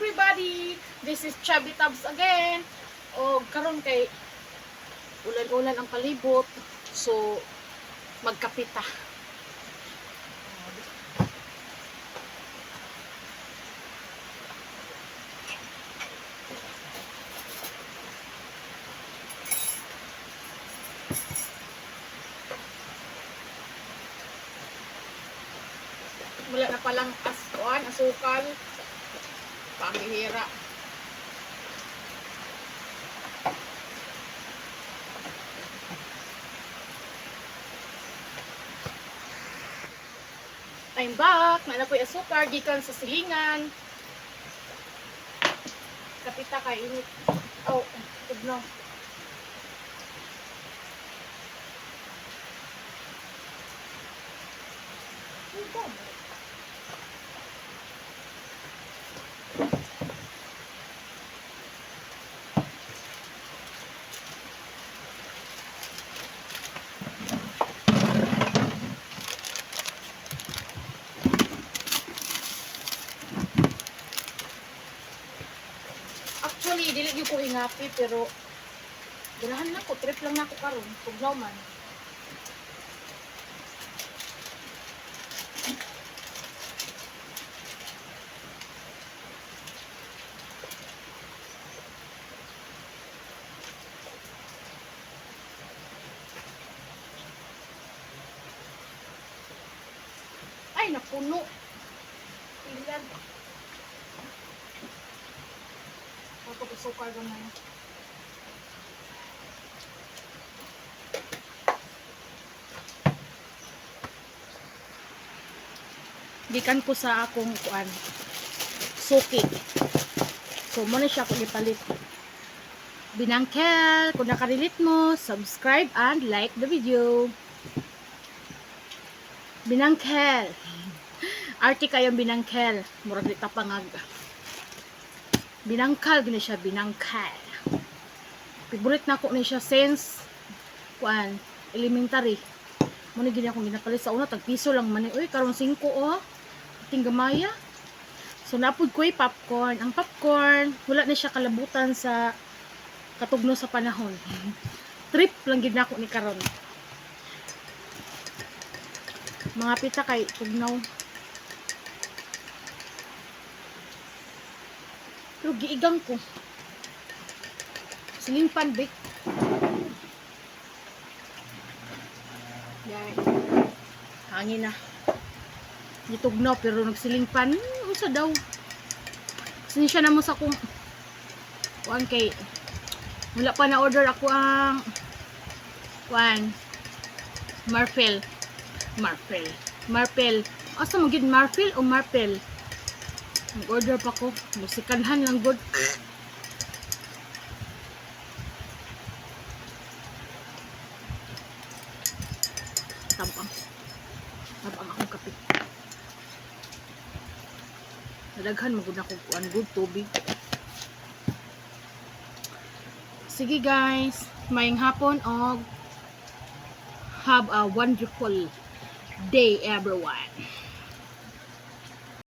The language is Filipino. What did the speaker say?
everybody! This is Chubby Tabs again. O karon kay ulan-ulan ang palibot. So magkapita. Wala na palang asukal. Pambihira. I'm back. Naana ko yung asukar gikan sa silingan. Kapita kay init. Oh, tugnaw. Actually, dili gyud ko ingapi pero ganahan na ko, trip lang na ko karon, tugnaw man. Ay, napuno. Ilan. Ako po sukar naman. Gikan ko sa akong kuan. Suki. So, muna siya ko ipalit. Binangkel, kung nakarelate mo, subscribe and like the video. Binangkel. Arte kayong binangkel. Murag dita pangag. Binangkal gini siya, binangkal. Favorite na ko ni siya since kuan, elementary. Muna gini akong ginapalit sa una, tag piso lang man. Uy, karon 5 oh. Ting gamaya. So napud ko popcorn. Ang popcorn, wala na siya kalabutan sa katugno sa panahon. Trip lang gid nako ni karon. Mga pita kay tugnaw. Pero giigang ko. Siling panbik. Yan. Hangin na. Gitugnaw pero nagsiling pan. Unsa daw? Sinisya na mo sa kung kuan kay wala pa na order ako ang kuan Marfil. Asa mo gid Marfil o Marpel? Nag-order pa ko. Musikanhan lang good. Tabang akong kapit. Nadaghan magud na kong kuan good tubig. Sige guys, mayong hapon og have a wonderful day everyone.